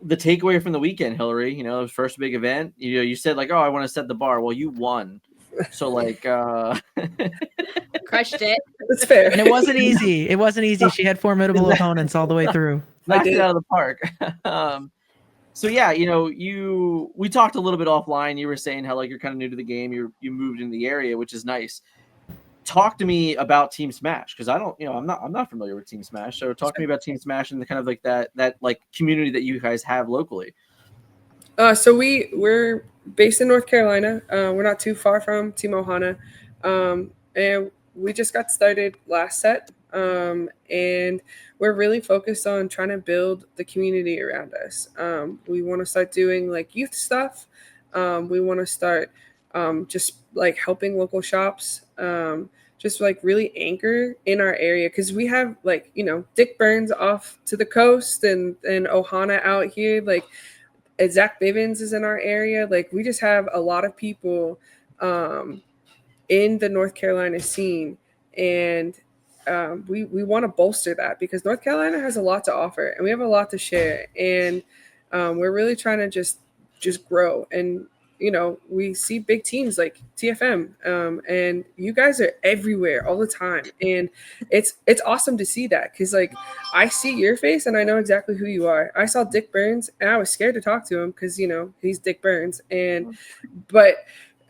the takeaway from the weekend, Hillary, the first big event, you said like, oh, I want to set the bar. Well, you won. So like Crushed it. That's fair. And it wasn't easy. She had formidable opponents all the way through. Knocked it out of the park. So yeah, we talked a little bit offline. You were saying how like you're kind of new to the game. You moved into the area, which is nice. Talk to me about Team Smash, because I don't, I'm not familiar with Team Smash. So talk to me about Team Smash and the kind of like that like community that you guys have locally. So we're based in North Carolina. We're not too far from Team Ohana, and we just got started last set. And we're really focused on trying to build the community around us. We want to start doing like youth stuff. We want to start just like helping local shops, just like really anchor in our area, because we have like Dick Burns off to the coast and Ohana out here, like Zach Bivens is in our area. Like we just have a lot of people in the North Carolina scene, and we want to bolster that because North Carolina has a lot to offer and we have a lot to share, and we're really trying to just grow. And we see big teams like TFM, and you guys are everywhere all the time, and it's awesome to see that, because like I see your face and I know exactly who you are. I saw Dick Burns and I was scared to talk to him because he's Dick Burns, but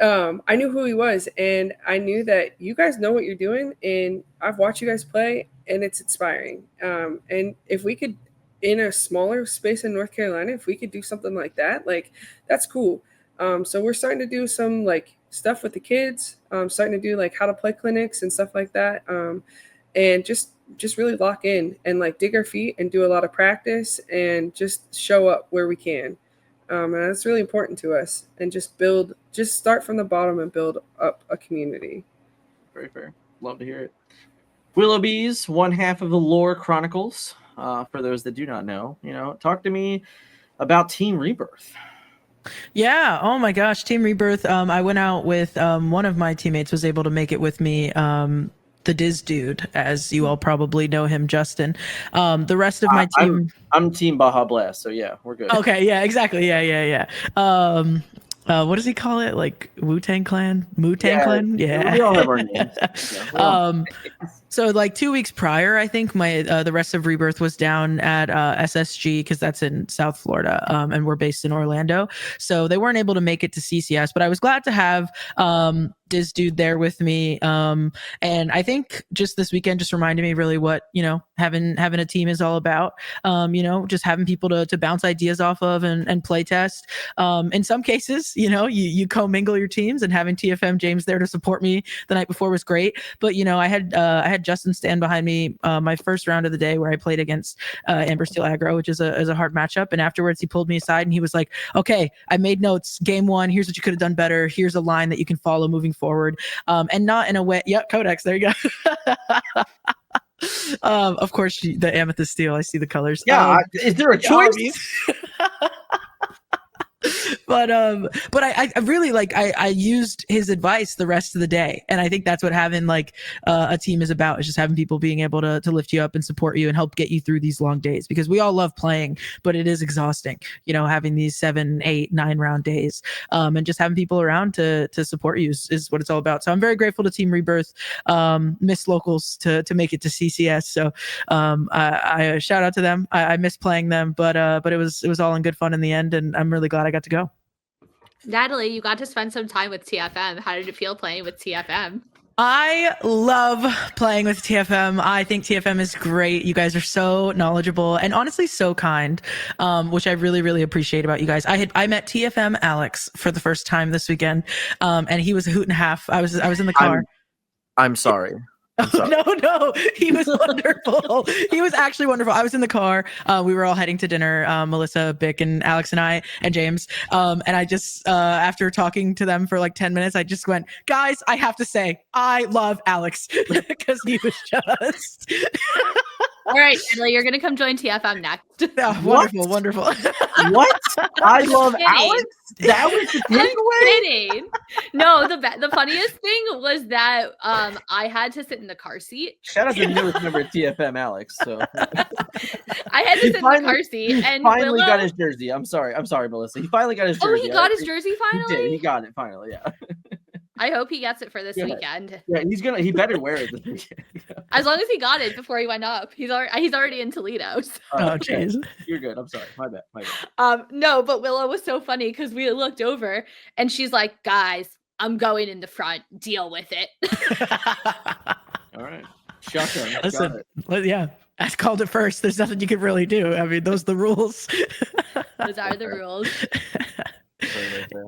I knew who he was, and I knew that you guys know what you're doing, and I've watched you guys play, and it's inspiring. And if we could, in a smaller space in North Carolina, if we could do something like that, like that's cool. So we're starting to do some like stuff with the kids, starting to do like how to play clinics and stuff like that, and just really lock in and like dig our feet and do a lot of practice and just show up where we can. And that's really important to us, and just start from the bottom and build up a community. Very fair. Love to hear it. Willoughby's one half of the Lore Chronicles. For those that do not know, talk to me about Team Rebirth. Yeah. Oh my gosh. Team Rebirth. I went out with one of my teammates was able to make it with me. The Diz dude, as you all probably know him, Justin. The rest of my team. I'm Team Baja Blast, so yeah, we're good. Okay. Yeah. Exactly. Yeah. What does he call it? Like Wu-Tang Clan? Wu-Tang Clan? Yeah. We all have our names. So like 2 weeks prior, I think the rest of Rebirth was down at SSG, because that's in South Florida, and we're based in Orlando. So they weren't able to make it to CCS, but I was glad to have Diz dude there with me. And I think just this weekend just reminded me really what having a team is all about. Just having people to bounce ideas off of and play test. In some cases, you commingle your teams, and having TFM James there to support me the night before was great. But I had Justin stand behind me my first round of the day where I played against Amber Steel Aggro, which is a hard matchup. And afterwards he pulled me aside and he was like, okay, I made notes. Game one, here's what you could have done better. Here's a line that you can follow moving forward. And not in a way. Yep, Codex. There you go. Of course, the Amethyst Steel. I see the colors. Yeah. Is there a choice? But I really I used his advice the rest of the day, and I think that's what having like a team is about, is just having people being able to lift you up and support you and help get you through these long days, because we all love playing, but it is exhausting, having these 7, 8, 9 round days, and just having people around to support you is what it's all about. So I'm very grateful to Team Rebirth, miss locals to make it to CCS. So I shout out to them. I miss playing them, but it was all in good fun in the end, and I'm really glad I got to go. Natalie, you got to spend some time with TFM. How did it feel playing with TFM? I love playing with TFM. I think TFM is great. You guys are so knowledgeable and honestly so kind, which I really, really appreciate about you guys. I met TFM Alex for the first time this weekend, and he was a hoot and a half. I was in the car. I'm sorry. I'm sorry. No, he was wonderful. He was actually wonderful. I was in the car. We were all heading to dinner, Melissa, Bick, and Alex and I, and James. And I just, after talking to them for like 10 minutes, I just went, guys, I have to say, I love Alex because he was just. All right, Natalie, you're gonna come join TFM next. Yeah, wonderful. What? I love kidding. Alex. That was the I'm takeaway. kidding. No, the funniest thing was that I had to sit in the car seat. Shout out to the newest member of TFM, Alex. So I had to sit in the car seat, and finally Willow... got his jersey. I'm sorry, Melissa. He finally got his jersey. Oh, he got his jersey He finally. did. He got it finally. Yeah. I hope he gets it for this weekend. Yeah, he better wear it this weekend. As long as he got it before he went up. He's already in Toledo. So. Oh, jeez. You're good. I'm sorry. My bad. No, but Willow was so funny because we looked over and she's like, guys, I'm going in the front. Deal with it. All right. Shotgun. Listen, yeah. I called it first. There's nothing you can really do. I mean, those are the rules. Those are the rules.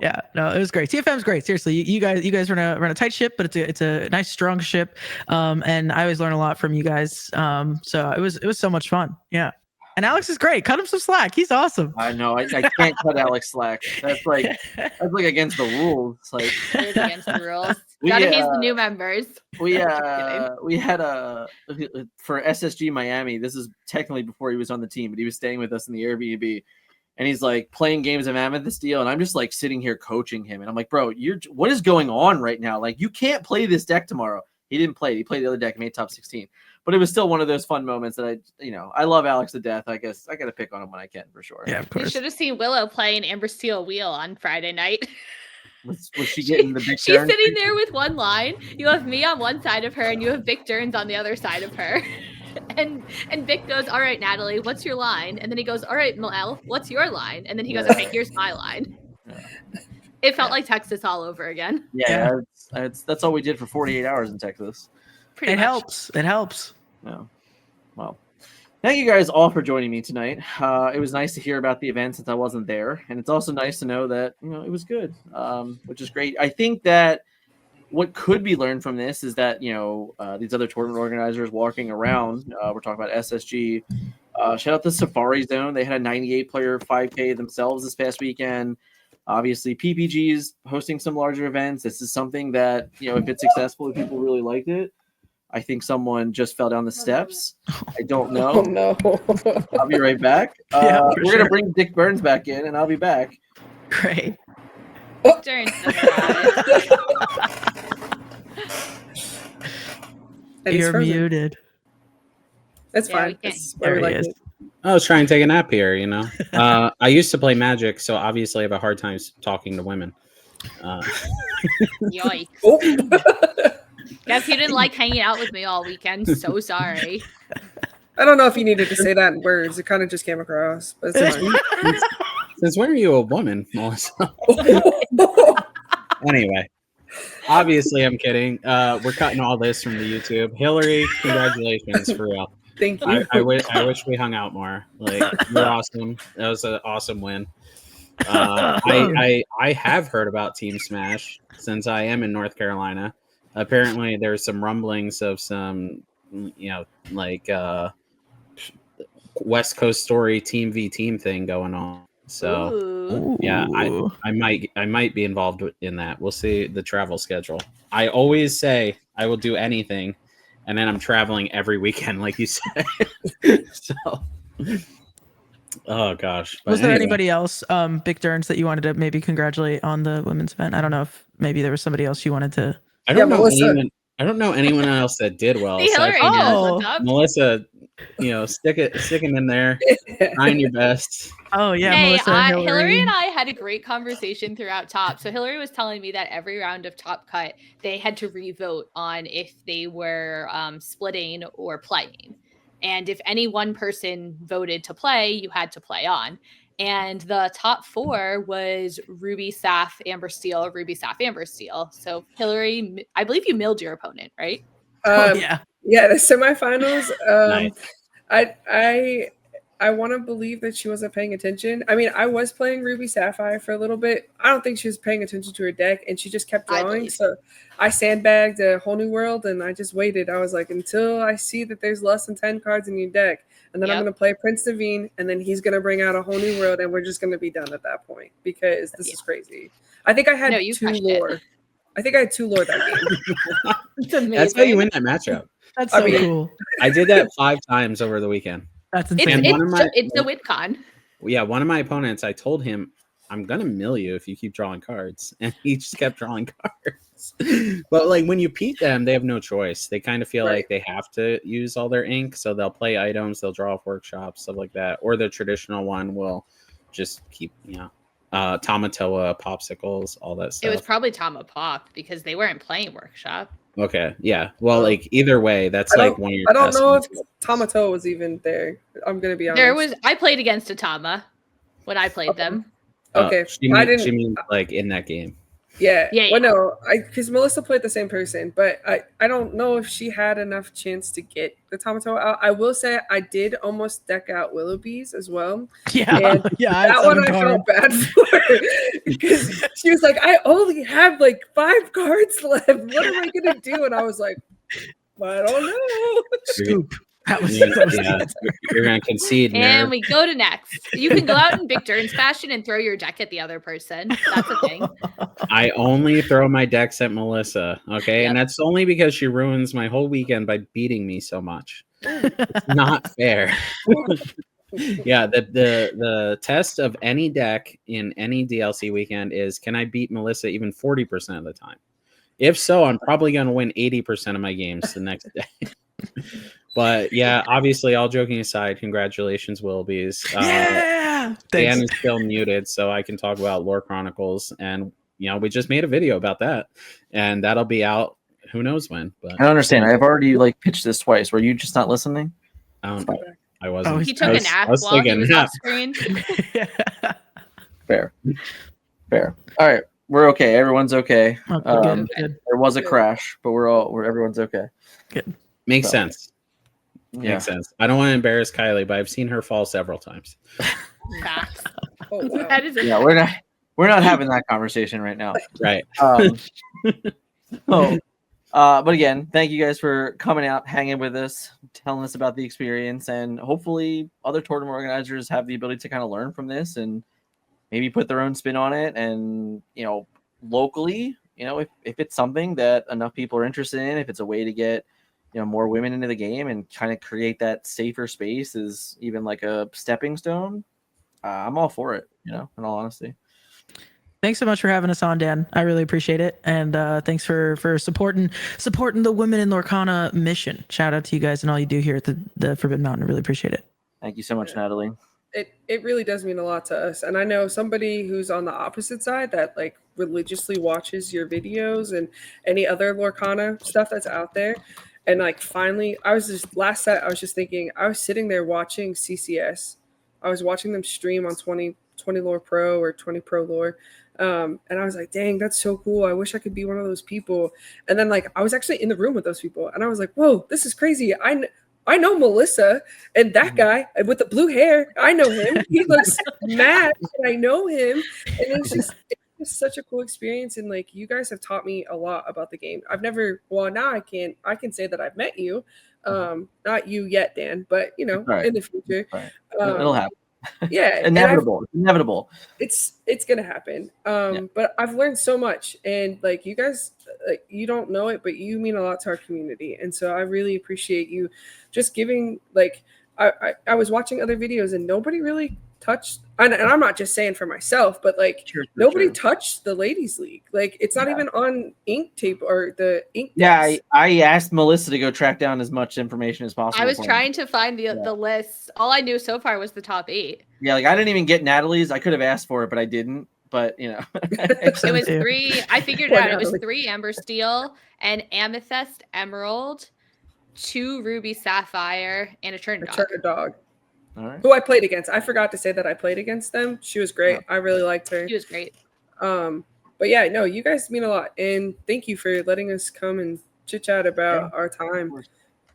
Yeah, no, it was great. TFM's great. Seriously, you guys run a tight ship, but it's a nice strong ship. And I always learn a lot from you guys. So it was so much fun. Yeah. And Alex is great. Cut him some slack. He's awesome. I know. I can't cut Alex slack. That's like against the rules. It's like it is against the rules. Gotta haze the new members. We had for SSG Miami. This is technically before he was on the team, but he was staying with us in the Airbnb. And he's like playing games of Mammoth this deal, and I'm just like sitting here coaching him, and I'm like, bro, what is going on right now? Like, you can't play this deck tomorrow. He didn't play. He played the other deck and made top 16. But it was still one of those fun moments that I love Alex to death. I guess I got to pick on him when I can for sure. Yeah, of course. You should have seen Willow play an Amber Steel Wheel on Friday night. Was she getting the big? She's sitting there with one line. You have me on one side of her, and you have Vic Derns on the other side of her. And Vic goes, all right, Natalie, what's your line? And then he goes, all right, Mel, what's your line? And then he goes, okay, here's my line. It felt like Texas all over again. Yeah. That's all we did for 48 hours in Texas. It helps. It helps. No. Well, thank you guys all for joining me tonight. It was nice to hear about the event since I wasn't there. And it's also nice to know that, it was good, which is great. I think that what could be learned from this is that, these other tournament organizers walking around, we're talking about SSG, shout out to Safari Zone. They had a 98-player 5K themselves this past weekend. Obviously, PPG's hosting some larger events. This is something that, if it's successful, if people really liked it. I think someone just fell down the steps. I don't know. Oh, no. I'll be right back. We're going to bring Dick Burns back in, and I'll be back. Great. You're muted. That's fine. There he is. I was trying to take a nap here, I used to play Magic, so obviously I have a hard time talking to women. Yikes. Guess you didn't like hanging out with me all weekend. So sorry. I don't know if you needed to say that in words. It kind of just came across. But it's fine. Since when are you a woman, Melissa? Anyway, obviously I'm kidding. We're cutting all this from the YouTube. Hillary, congratulations for real. Thank you. I wish we hung out more. Like, you're awesome. That was an awesome win. I have heard about Team Smash since I am in North Carolina. Apparently, there's some rumblings of some, West Coast Story Team v Team thing going on. So, Ooh. Yeah, I might be involved in that. We'll see the travel schedule. I always say I will do anything, and then I'm traveling every weekend, like you said. So, oh gosh. Was there anybody else, Big Derns, that you wanted to maybe congratulate on the women's event? I don't know if maybe there was somebody else you wanted to. I don't know anyone else that did well. Hey, Hillary knows what's up. Melissa, sticking in there, trying your best. Oh yeah, hey, Melissa, Hillary and I had a great conversation throughout Top. So Hillary was telling me that every round of Top Cut, they had to re-vote on if they were splitting or playing. And if any one person voted to play, you had to play on. And the top 4 was Ruby, Saf, Amber Steel, Ruby, Saf, Amber Steel. So Hillary, I believe you milled your opponent, right? Yeah. Yeah, the semifinals. Nice. I want to believe that she wasn't paying attention. I mean, I was playing Ruby Sapphire for a little bit. I don't think she was paying attention to her deck, and she just kept drawing. So I sandbagged a whole new world, and I just waited. I was like, until I see that there's less than 10 cards in your deck, and then I'm going to play Prince Naveen, and then he's going to bring out a whole new world, and we're just going to be done at that point because this is crazy. I think I had 2 lore. I think I had 2 lore that game. That's how you win that matchup. That's so cool. I did that 5 times over the weekend. That's insane. It's a win con. Yeah, one of my opponents, I told him, I'm going to mill you if you keep drawing cards. And he just kept drawing cards. But like when you beat them, they have no choice. They kind of feel like they have to use all their ink. So they'll play items, they'll draw off workshops, stuff like that. Or the traditional one will just keep, Tamatoa, popsicles, all that stuff. It was probably Tama Pop because they weren't playing workshop. Okay, yeah. Well, like either way, that's like one of your. I don't know if Tamatoa was even there. I'm gonna be honest. I played against a Tama when I played them. Okay, she means like in that game. Yeah. Well, no, because Melissa played the same person, but I don't know if she had enough chance to get the Tamatoa out. I will say I did almost deck out Willoughby's as well. Yeah, and that one I felt bad for because she was like, I only have like 5 cards left. What am I gonna do? And I was like, I don't know. Scoop. You're going to concede. And we go to next. You can go out in Big Turns fashion and throw your deck at the other person. That's a thing. I only throw my decks at Melissa, okay? And that's only because she ruins my whole weekend by beating me so much. It's not fair. Yeah, the test of any deck in any DLC weekend is, can I beat Melissa even 40% of the time? If so, I'm probably going to win 80% of my games the next day. But yeah, obviously, all joking aside, congratulations, Willoughby's. Dan is still muted, so I can talk about Lore Chronicles, and we just made a video about that, and that'll be out who knows when. But I don't understand. I've already pitched this twice. Were you just not listening? I wasn't. He took a nap while he was off screen. Fair. All right, we're okay. Everyone's okay. Good. There was a crash, but everyone's okay. Good. Makes sense. Makes sense. I don't want to embarrass Kylie, but I've seen her fall several times. Facts. Oh, wow. That is we're not having that conversation right now. Right. But again, thank you guys for coming out, hanging with us, telling us about the experience, and hopefully other tournament organizers have the ability to kind of learn from this and maybe put their own spin on it. And locally, if it's something that enough people are interested in, if it's a way to get more women into the game and kind of create that safer space is even like a stepping stone, I'm all for it, in all honesty. Thanks so much for having us on, Dan. I really appreciate it. And thanks for supporting the Women in Lorcana mission. Shout out to you guys and all you do here at the Forbidden Mountain. I really appreciate it. Thank you so much, Natalie. It really does mean a lot to us. And I know somebody who's on the opposite side that religiously watches your videos and any other Lorcana stuff that's out there. And finally, I was just thinking, I was sitting there watching CCS. I was watching them stream on 20 Lore Pro or 20 Pro Lore. And I was like, dang, that's so cool. I wish I could be one of those people. And then I was actually in the room with those people. And I was like, whoa, this is crazy. I know Melissa and that guy with the blue hair. I know him. He looks mad and I know him. And it's just such a cool experience, and you guys have taught me a lot about the game. Now I can say that I've met you, not you yet, Dan, but in the future. Right. It'll happen. Yeah. Inevitable. It's gonna happen. But I've learned so much, and you guys, you don't know it, but you mean a lot to our community, and so I really appreciate you just giving. I was watching other videos and nobody really touched, and I'm not just saying for myself, but nobody touched the ladies league. It's not even on ink tape or the ink. Yeah, I asked Melissa to go track down as much information as possible. I was trying to find the list. All I knew so far was the top 8. Yeah, I didn't even get Natalie's. I could have asked for it, but I didn't. But it was 3. I figured it out. It was 3 Amber Steel, an Amethyst Emerald, 2 Ruby Sapphire, and a Turner Dog. All right. who I played against. I forgot to say that I played against them. She was great. I really liked her. She was great. But yeah, no, you guys mean a lot, and thank you for letting us come and chit chat about our time.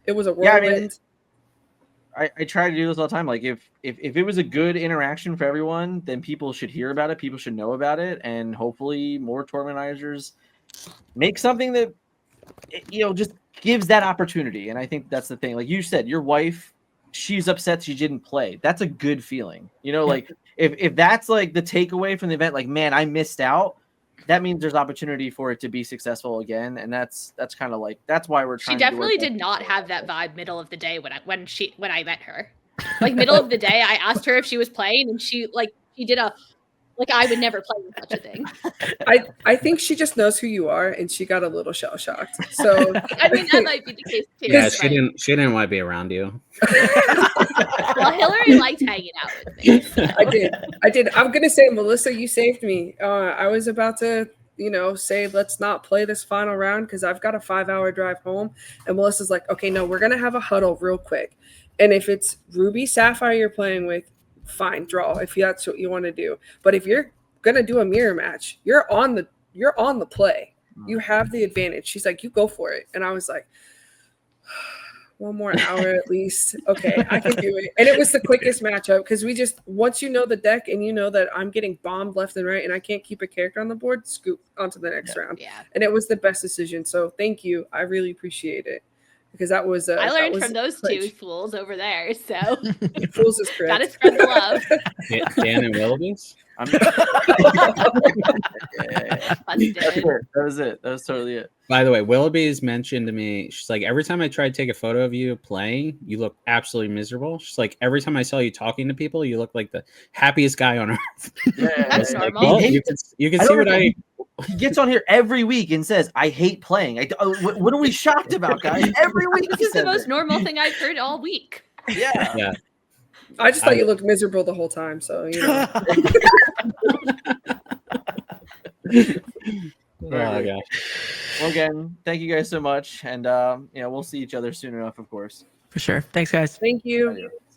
It was a whirlwind. I try to do this all the time. Like if it was a good interaction for everyone, then people should hear about it. People should know about it, and hopefully more tournament organizers make something that just gives that opportunity. And I think that's the thing. Like you said, your wife, she's upset she didn't play. That's a good feeling. Like if that's like the takeaway from the event, like man, I missed out. That means there's opportunity for it to be successful again, and that's kind of like that's why we're trying. She definitely did not have that vibe middle of the day when I met her. Like middle of the day, I asked her if she was playing, and she did a I would never play with such a thing. I think she just knows who you are, and she got a little shell shocked. So I mean that might be the case too. Yeah, she didn't want to be around you. Well, Hillary liked hanging out with me. So. I did. I'm gonna say, Melissa, you saved me. I was about to, say let's not play this final round because I've got a 5-hour drive home, and Melissa's like, okay, no, we're gonna have a huddle real quick, and if it's Ruby Sapphire you're playing with, fine, draw if that's what you want to do. But if you're gonna do a mirror match, you're on the play. You have the advantage. She's like, you go for it, and I was like. 1 more hour at least. Okay, I can do it. And it was the quickest matchup because once you know the deck and you know that I'm getting bombed left and right and I can't keep a character on the board, scoop onto the next round. Yeah. And it was the best decision. So thank you. I really appreciate it because that was. I learned from those two fools over there. So fools is correct. Gotta spread the love. Dan and Willoughby's. That was it. That was totally it. By the way, Willoughby's mentioned to me, she's like, every time I try to take a photo of you playing, you look absolutely miserable. She's like, every time I saw you talking to people, you look like the happiest guy on earth. That's like, normal. well, you can see what I. He gets on here every week and says, I hate playing. What are we shocked about, guys? Every week. This is the most normal thing I've heard all week. Yeah. I just thought you looked miserable the whole time. So, Oh gosh. Well, again, thank you guys so much. And, we'll see each other soon enough, of course. For sure. Thanks, guys. Thank you.